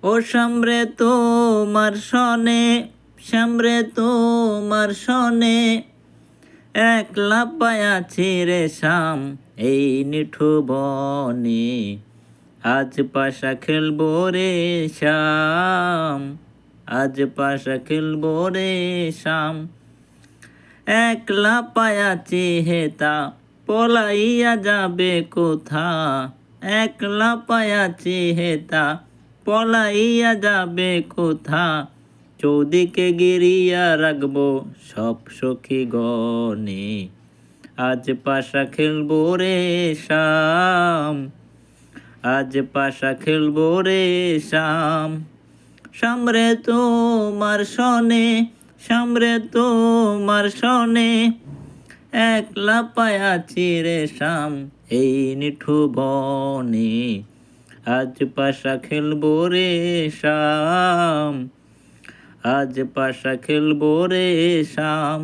ও সামরে তোমার সনে, সামরে তোমার সনে একলা পায়াছি রে শাম এই নিঠু বনে। আজ পাশা খেলবো রে শাম, আজ পাশা খেলবো রে শাম। একলা পায়াছি হেতা পলাইয়া যাবে কোথা, একলা পায়াছি হেতা পলাইয়া যাবে কোথা। চৌদিকে গিরিয়া রাখবো সব সখী গণে। আজ পাশা খেলবো রে শাম, আজ পাশা খেলবো রে শাম। সামরে তোমার সনে, সামরে তোমার সনে একলা পায়াছি রে শাম এই নিঠু বনে। আজ পাশা খেলবো রে শাম, আজ পাশা খেলবো রে শাম।